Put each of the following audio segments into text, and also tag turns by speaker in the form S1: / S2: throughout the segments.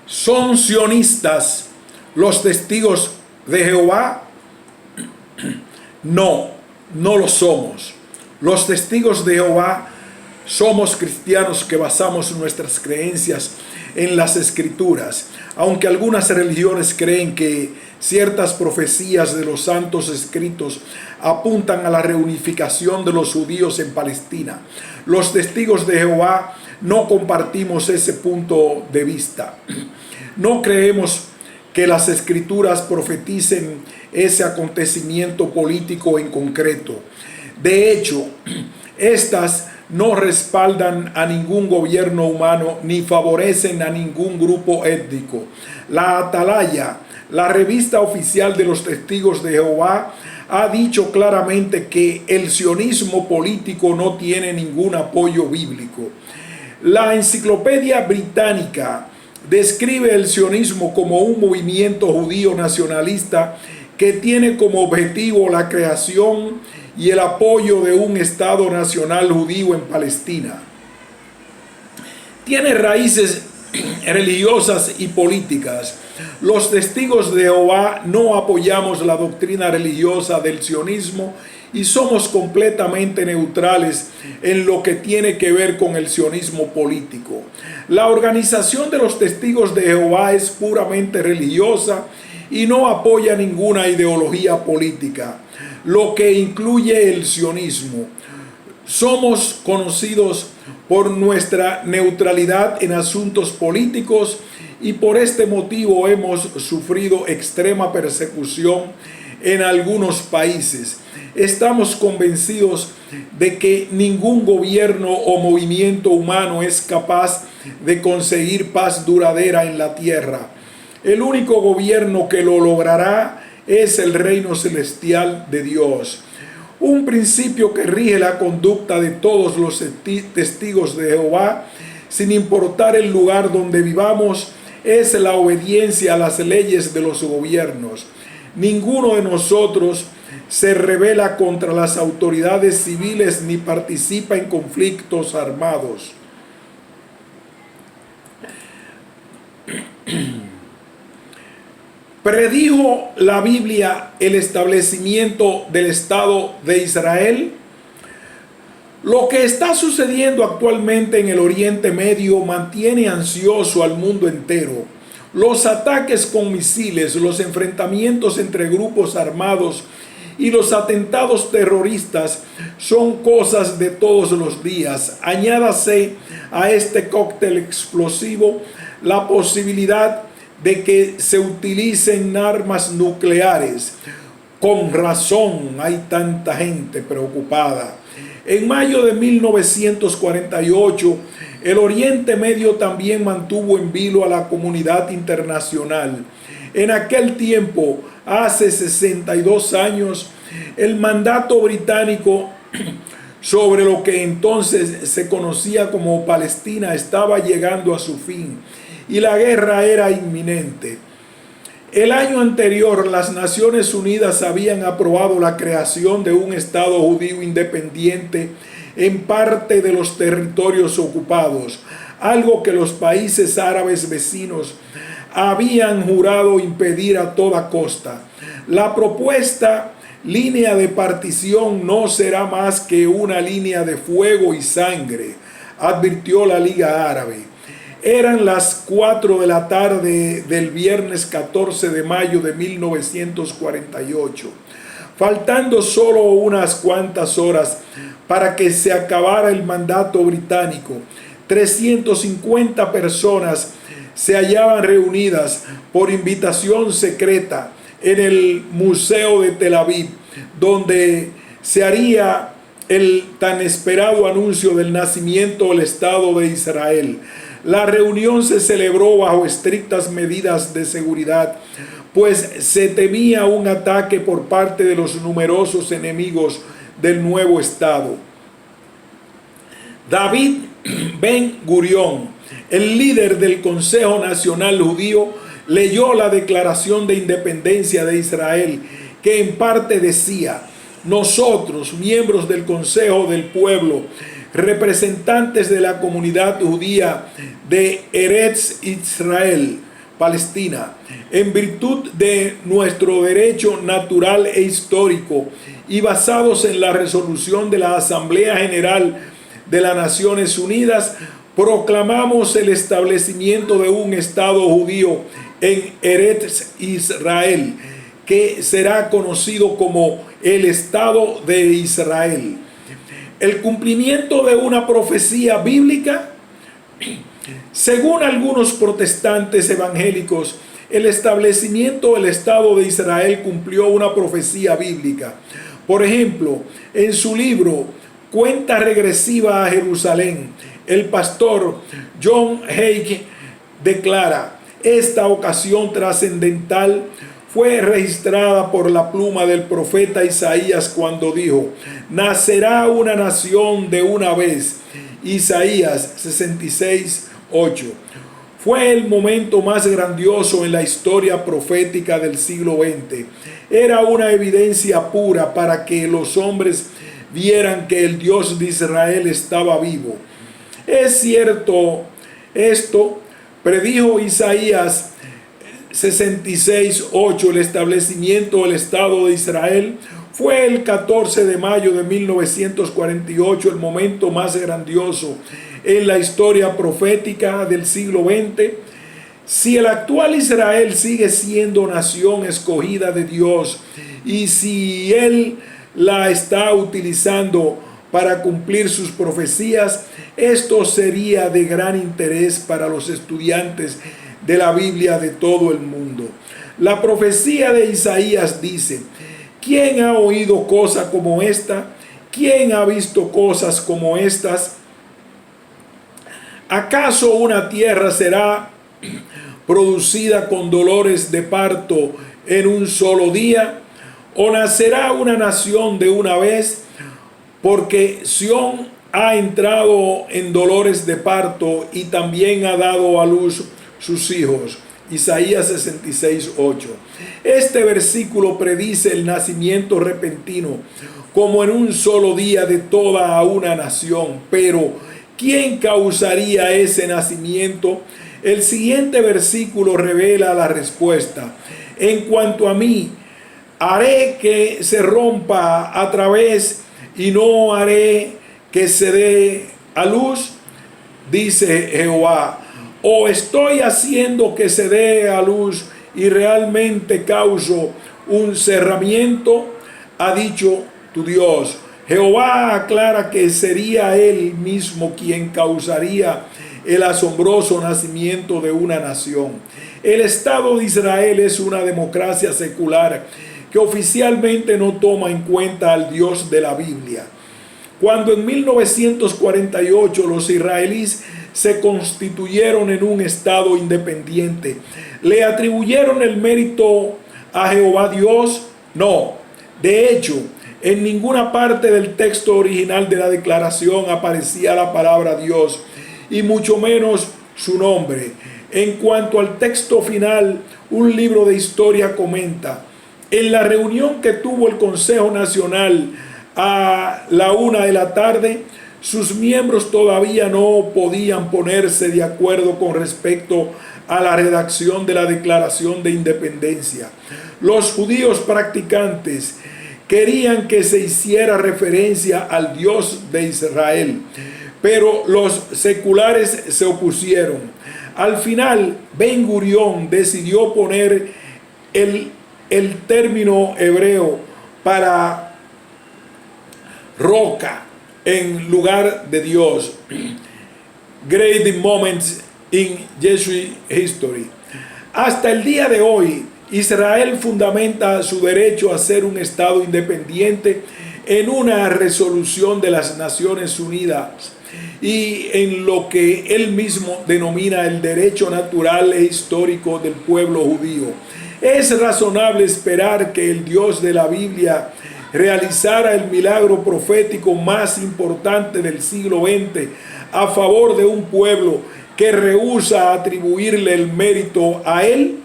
S1: ¿Son sionistas los testigos de Jehová? No, no lo somos. Los testigos de Jehová somos cristianos que basamos nuestras creencias en las Escrituras, aunque algunas religiones creen que ciertas profecías de los santos escritos apuntan a la reunificación de los judíos en Palestina. Los testigos de Jehová no compartimos ese punto de vista. No creemos que las Escrituras profeticen ese acontecimiento político en concreto. De hecho, estas no respaldan a ningún gobierno humano ni favorecen a ningún grupo étnico. La Atalaya, la revista oficial de los testigos de Jehová, ha dicho claramente que el sionismo político no tiene ningún apoyo bíblico. La Enciclopedia Británica describe el sionismo como un movimiento judío nacionalista que tiene como objetivo la creación y el apoyo de un Estado nacional judío en Palestina. Tiene raíces religiosas y políticas. Los testigos de Jehová no apoyamos la doctrina religiosa del sionismo y somos completamente neutrales en lo que tiene que ver con el sionismo político. La organización de los testigos de Jehová es puramente religiosa y no apoya ninguna ideología política, lo que incluye el sionismo. Somos conocidos por nuestra neutralidad en asuntos políticos y por este motivo hemos sufrido extrema persecución en algunos países. Estamos convencidos de que ningún gobierno o movimiento humano es capaz de conseguir paz duradera en la tierra. El único gobierno que lo logrará es el reino celestial de Dios. Un principio que rige la conducta de todos los testigos de Jehová, sin importar el lugar donde vivamos, es la obediencia a las leyes de los gobiernos. Ninguno de nosotros se rebela contra las autoridades civiles ni participa en conflictos armados. ¿Predijo la Biblia el establecimiento del Estado de Israel? Lo que está sucediendo actualmente en el Oriente Medio mantiene ansioso al mundo entero. Los ataques con misiles, los enfrentamientos entre grupos armados y los atentados terroristas son cosas de todos los días. Añádase a este cóctel explosivo la posibilidad de que se utilicen armas nucleares. Con razón hay tanta gente preocupada. En mayo de 1948, el Oriente Medio también mantuvo en vilo a la comunidad internacional. En aquel tiempo, hace 62 años, el mandato británico sobre lo que entonces se conocía como Palestina estaba llegando a su fin y la guerra era inminente. El año anterior, las Naciones Unidas habían aprobado la creación de un Estado judío independiente en parte de los territorios ocupados, algo que los países árabes vecinos habían jurado impedir a toda costa. La propuesta línea de partición no será más que una línea de fuego y sangre, advirtió la Liga Árabe. Eran las 4 de la tarde del viernes 14 de mayo de 1948. Faltando solo unas cuantas horas para que se acabara el mandato británico, 350 personas se hallaban reunidas por invitación secreta en el Museo de Tel Aviv, donde se haría el tan esperado anuncio del nacimiento del Estado de Israel. La reunión se celebró bajo estrictas medidas de seguridad, pues se temía un ataque por parte de los numerosos enemigos del nuevo Estado. David Ben Gurión, el líder del Consejo Nacional Judío, leyó la Declaración de Independencia de Israel, que en parte decía: nosotros, miembros del Consejo del Pueblo, representantes de la comunidad judía de Eretz Israel, Palestina, en virtud de nuestro derecho natural e histórico y basados en la resolución de la Asamblea General de las Naciones Unidas, proclamamos el establecimiento de un Estado judío en Eretz Israel, que será conocido como el Estado de Israel. El cumplimiento de una profecía bíblica. Según algunos protestantes evangélicos, el establecimiento del Estado de Israel cumplió una profecía bíblica. Por ejemplo, en su libro Cuenta regresiva a Jerusalén, el pastor John Hake declara: esta ocasión trascendental fue registrada por la pluma del profeta Isaías cuando dijo: nacerá una nación de una vez. Isaías 66:8. Fue el momento más grandioso en la historia profética del siglo XX. Era una evidencia pura para que los hombres vieran que el Dios de Israel estaba vivo. Es cierto esto, predijo Isaías 66:8, el establecimiento del Estado de Israel fue el 14 de mayo de 1948, el momento más grandioso en la historia profética del siglo XX. Si el actual Israel sigue siendo nación escogida de Dios y si Él la está utilizando para cumplir sus profecías, esto sería de gran interés para los estudiantes de la Biblia de todo el mundo. La profecía de Isaías dice: ¿quién ha oído cosa como esta? ¿Quién ha visto cosas como estas? ¿Acaso una tierra será producida con dolores de parto en un solo día? ¿O nacerá una nación de una vez? Porque Sión ha entrado en dolores de parto y también ha dado a luz sus hijos. Isaías 66:8. Este versículo predice el nacimiento repentino como en un solo día de toda una nación. Pero ¿quién causaría ese nacimiento? El siguiente versículo revela la respuesta. En cuanto a mí, haré que se rompa a través y no haré que se dé a luz, dice Jehová. O estoy haciendo que se dé a luz y realmente causo un cerramiento, ha dicho tu Dios. Jehová aclara que sería Él mismo quien causaría el asombroso nacimiento de una nación. El Estado de Israel es una democracia secular que oficialmente no toma en cuenta al Dios de la Biblia. Cuando en 1948 los israelíes se constituyeron en un Estado independiente, ¿le atribuyeron el mérito a Jehová Dios? No. De hecho, en ninguna parte del texto original de la declaración aparecía la palabra Dios, y mucho menos su nombre. En cuanto al texto final, un libro de historia comenta: en la reunión que tuvo el Consejo Nacional a la 1 de la tarde, sus miembros todavía no podían ponerse de acuerdo con respecto a la redacción de la Declaración de Independencia. Los judíos practicantes querían que se hiciera referencia al Dios de Israel, pero los seculares se opusieron. Al final, Ben Gurión decidió poner el término hebreo para roca en lugar de Dios. Great moments in Jewish history. Hasta el día de hoy, Israel fundamenta su derecho a ser un Estado independiente en una resolución de las Naciones Unidas y en lo que él mismo denomina el derecho natural e histórico del pueblo judío. Es razonable esperar que el Dios de la Biblia realizara el milagro profético más importante del siglo XX a favor de un pueblo que rehúsa atribuirle el mérito a él.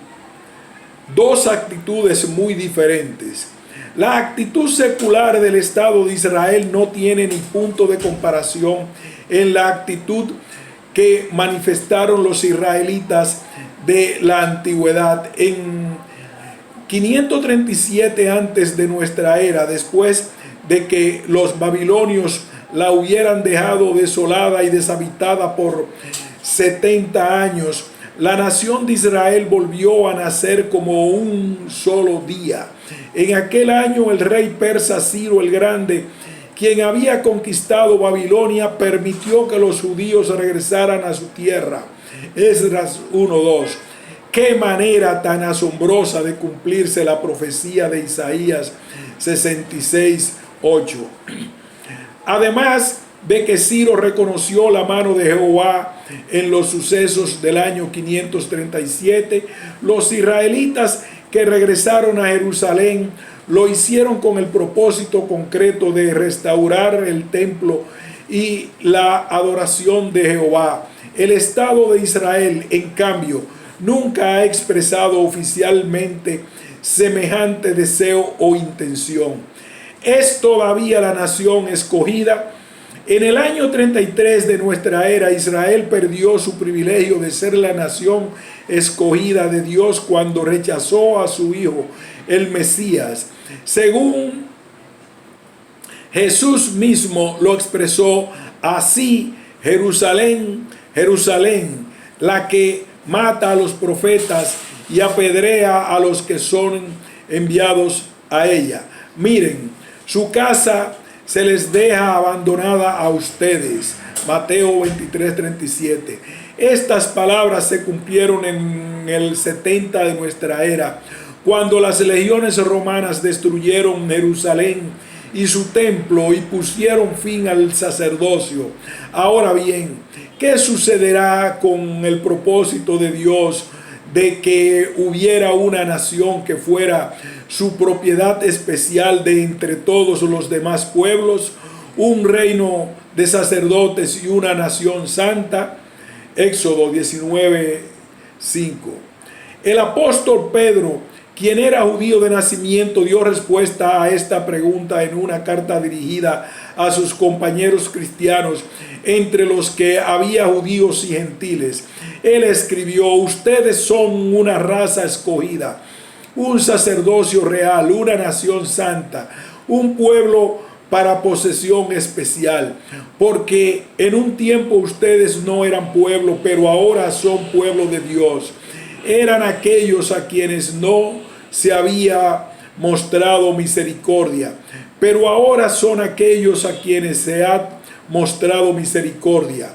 S1: Dos actitudes muy diferentes. La actitud secular del Estado de Israel no tiene ni punto de comparación en la actitud que manifestaron los israelitas de la antigüedad. En 537 antes de nuestra era, después de que los babilonios la hubieran dejado desolada y deshabitada por 70 años, la nación de Israel volvió a nacer como un solo día. En aquel año el rey persa Ciro el Grande, quien había conquistado Babilonia, permitió que los judíos regresaran a su tierra. Esdras 1:2. Qué manera tan asombrosa de cumplirse la profecía de Isaías 66:8. Además de que Ciro reconoció la mano de Jehová en los sucesos del año 537, los israelitas que regresaron a Jerusalén lo hicieron con el propósito concreto de restaurar el templo y la adoración de Jehová. El Estado de Israel, en cambio, nunca ha expresado oficialmente semejante deseo o intención. Es todavía la nación escogida. En el año 33 de nuestra era, Israel perdió su privilegio de ser la nación escogida de Dios cuando rechazó a su Hijo, el Mesías. Según Jesús mismo lo expresó así: Jerusalén, Jerusalén, la que mata a los profetas y apedrea a los que son enviados a ella. Miren, su casa se les deja abandonada a ustedes. Mateo 23:37. Estas palabras se cumplieron en el 70 de nuestra era, cuando las legiones romanas destruyeron Jerusalén y su templo y pusieron fin al sacerdocio. Ahora bien, ¿qué sucederá con el propósito de Dios de que hubiera una nación que fuera su propiedad especial de entre todos los demás pueblos, un reino de sacerdotes y una nación santa? Éxodo 19:5. El apóstol Pedro, quien era judío de nacimiento, dio respuesta a esta pregunta en una carta dirigida a sus compañeros cristianos, entre los que había judíos y gentiles. Él escribió: ustedes son una raza escogida, un sacerdocio real, una nación santa, un pueblo para posesión especial, porque en un tiempo ustedes no eran pueblo, pero ahora son pueblo de Dios. Eran aquellos a quienes no se había mostrado misericordia, pero ahora son aquellos a quienes se ha mostrado misericordia.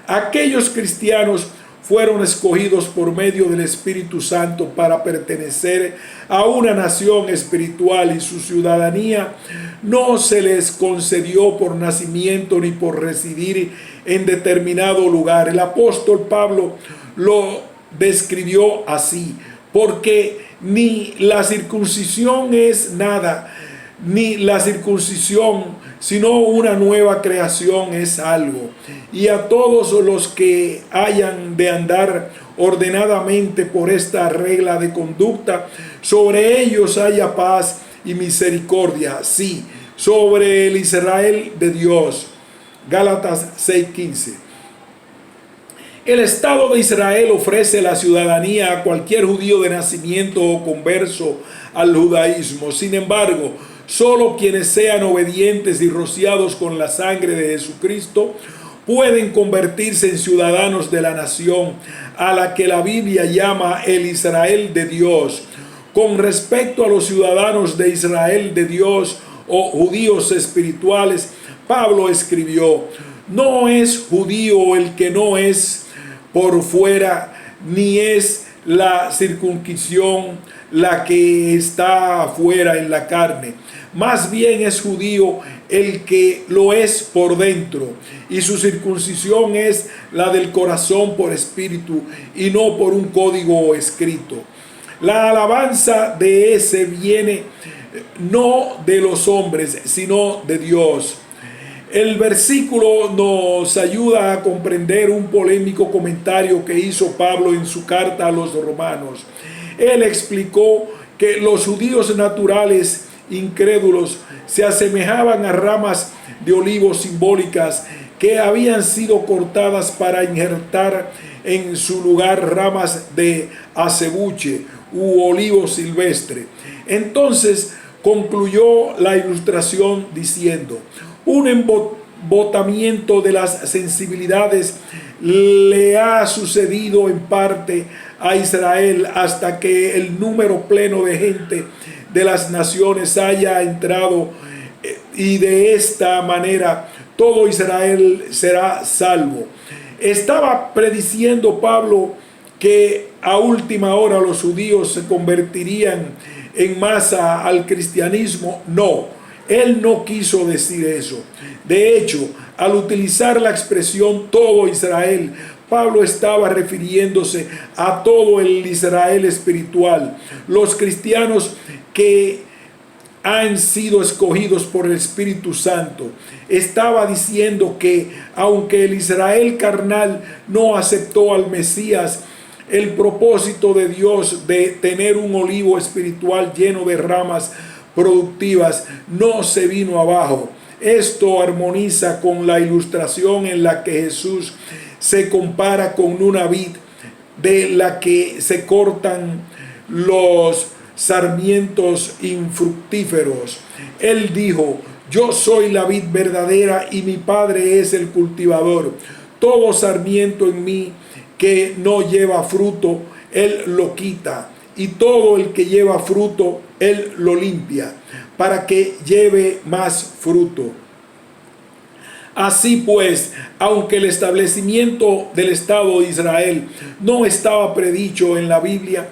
S1: Aquellos cristianos fueron escogidos por medio del Espíritu Santo para pertenecer a una nación espiritual, y su ciudadanía no se les concedió por nacimiento ni por residir en determinado lugar. El apóstol Pablo lo describió así: porque ni la circuncisión es nada, ni la circuncisión, sino una nueva creación es algo. Y a todos los que hayan de andar ordenadamente por esta regla de conducta, sobre ellos haya paz y misericordia, sí, sobre el Israel de Dios. Gálatas 6:15. El Estado de Israel ofrece la ciudadanía a cualquier judío de nacimiento o converso al judaísmo. Sin embargo, solo quienes sean obedientes y rociados con la sangre de Jesucristo pueden convertirse en ciudadanos de la nación a la que la Biblia llama el Israel de Dios. Con respecto a los ciudadanos de Israel de Dios o judíos espirituales, Pablo escribió: no es judío el que no es por fuera, ni es la circuncisión la que está afuera en la carne. Más bien es judío el que lo es por dentro, y su circuncisión es la del corazón por espíritu y no por un código escrito. La alabanza de ese viene no de los hombres, sino de Dios. El versículo nos ayuda a comprender un polémico comentario que hizo Pablo en su carta a los romanos. Él explicó que los judíos naturales incrédulos se asemejaban a ramas de olivos simbólicas que habían sido cortadas para injertar en su lugar ramas de acebuche u olivo silvestre. Entonces concluyó la ilustración diciendo: un embotamiento de las sensibilidades le ha sucedido en parte a Israel hasta que el número pleno de gente de las naciones haya entrado, y de esta manera todo Israel será salvo. ¿Estaba prediciendo Pablo que a última hora los judíos se convertirían en masa al cristianismo? No, él no quiso decir eso. De hecho, al utilizar la expresión todo Israel, Pablo estaba refiriéndose a todo el Israel espiritual, los cristianos que han sido escogidos por el Espíritu Santo. Estaba diciendo que aunque el Israel carnal no aceptó al Mesías, el propósito de Dios de tener un olivo espiritual lleno de ramas productivas no se vino abajo. Esto armoniza con la ilustración en la que Jesús se compara con una vid de la que se cortan los sarmientos infructíferos. Él dijo: yo soy la vid verdadera y mi Padre es el cultivador. Todo sarmiento en mí que no lleva fruto, Él lo quita, y todo el que lleva fruto, Él lo limpia, para que lleve más fruto. Así pues, aunque el establecimiento del Estado de Israel no estaba predicho en la Biblia,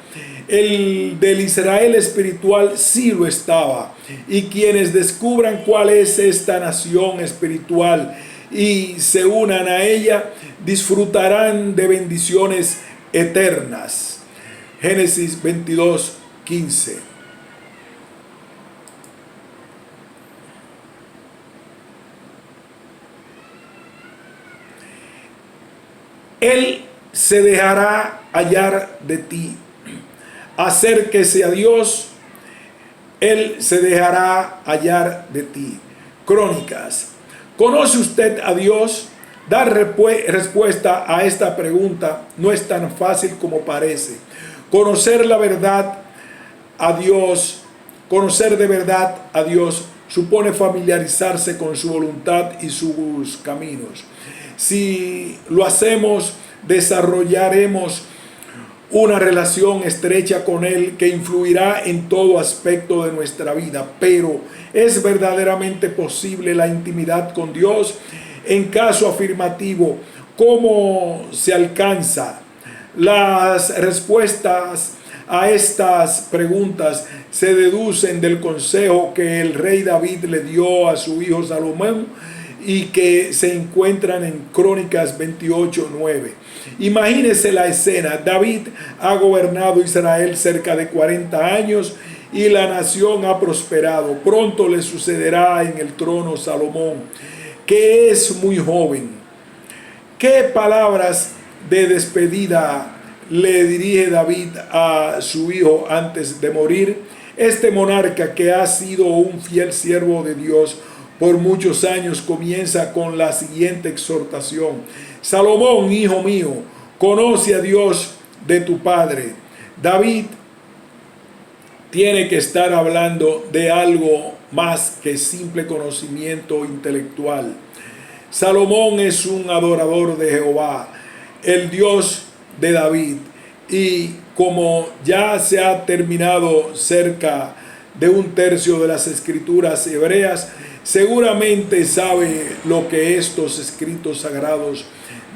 S1: el del Israel espiritual sí lo estaba. Y quienes descubran cuál es esta nación espiritual y se unan a ella, disfrutarán de bendiciones eternas. Génesis 22:15. Él se dejará hallar de ti. Acérquese a Dios, Él se dejará hallar de ti. Crónicas. ¿Conoce usted a Dios? Dar respuesta a esta pregunta no es tan fácil como parece. Conocer la verdad a Dios, conocer de verdad a Dios, supone familiarizarse con su voluntad y sus caminos. Si lo hacemos, desarrollaremos una relación estrecha con Él que influirá en todo aspecto de nuestra vida. Pero ¿es verdaderamente posible la intimidad con Dios? En caso afirmativo, ¿cómo se alcanza? Las respuestas a estas preguntas se deducen del consejo que el rey David le dio a su hijo Salomón y que se encuentran en Crónicas 28:9. Imagínese la escena. David ha gobernado Israel cerca de 40 años y la nación ha prosperado. Pronto le sucederá en el trono Salomón, que es muy joven. ¿Qué palabras de despedida le dirige David a su hijo antes de morir? Este monarca, que ha sido un fiel siervo de Dios por muchos años, comienza con la siguiente exhortación: Salomón, hijo mío, conoce a Dios de tu padre. David tiene que estar hablando de algo más que simple conocimiento intelectual. Salomón es un adorador de Jehová, el Dios de David, y como ya se ha terminado cerca de un tercio de las escrituras hebreas, seguramente sabe lo que estos escritos sagrados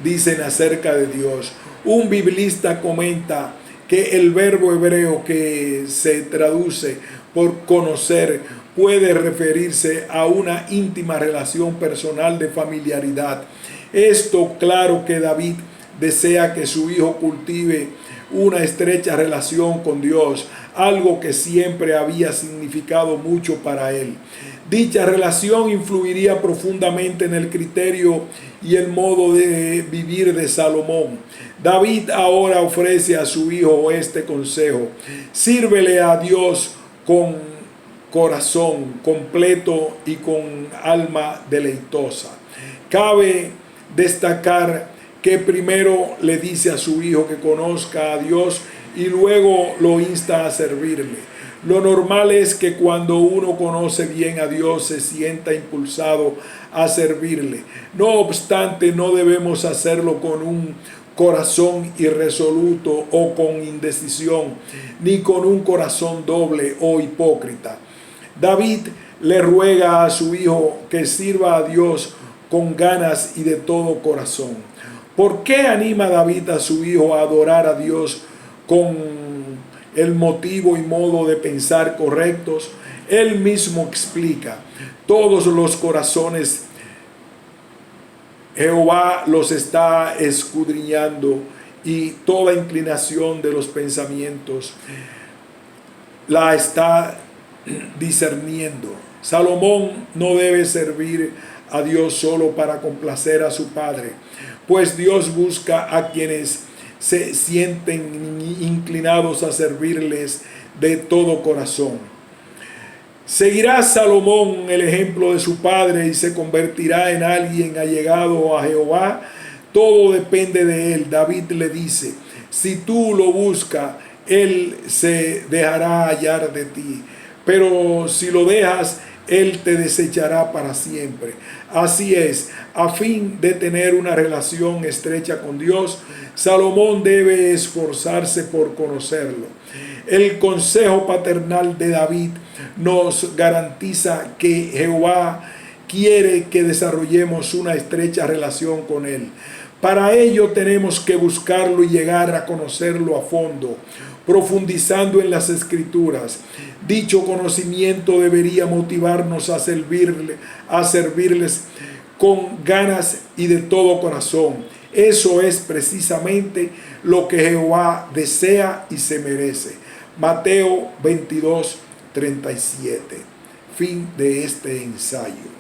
S1: dicen acerca de Dios. Un biblista comenta que el verbo hebreo que se traduce por conocer puede referirse a una íntima relación personal de familiaridad. Esto, claro que David desea que su hijo cultive una estrecha relación con Dios, algo que siempre había significado mucho para él. Dicha relación influiría profundamente en el criterio y el modo de vivir de Salomón. David ahora ofrece a su hijo este consejo: sírvele a Dios con corazón completo y con alma deleitosa. Cabe destacar que primero le dice a su hijo que conozca a Dios y luego lo insta a servirle. Lo normal es que cuando uno conoce bien a Dios se sienta impulsado a servirle. No obstante, no debemos hacerlo con un corazón irresoluto o con indecisión, ni con un corazón doble o hipócrita. David le ruega a su hijo que sirva a Dios con ganas y de todo corazón. ¿Por qué anima David a su hijo a adorar a Dios con el motivo y modo de pensar correctos? Él mismo explica: todos los corazones Jehová los está escudriñando, y toda inclinación de los pensamientos la está discerniendo. Salomón no debe servir a Dios solo para complacer a su padre, pues Dios busca a quienes se sienten inclinados a servirles de todo corazón. Seguirá Salomón el ejemplo de su padre y se convertirá en alguien allegado a Jehová. Todo depende de él. David le dice: si tú lo buscas, él se dejará hallar de ti, pero si lo dejas, él te desechará para siempre. Así es, a fin de tener una relación estrecha con Dios, Salomón debe esforzarse por conocerlo. El consejo paternal de David nos garantiza que Jehová quiere que desarrollemos una estrecha relación con Él. Para ello tenemos que buscarlo y llegar a conocerlo a fondo, profundizando en las Escrituras. Dicho conocimiento debería motivarnos a servirles con ganas y de todo corazón. Eso es precisamente lo que Jehová desea y se merece. Mateo 22:37. Fin de este ensayo.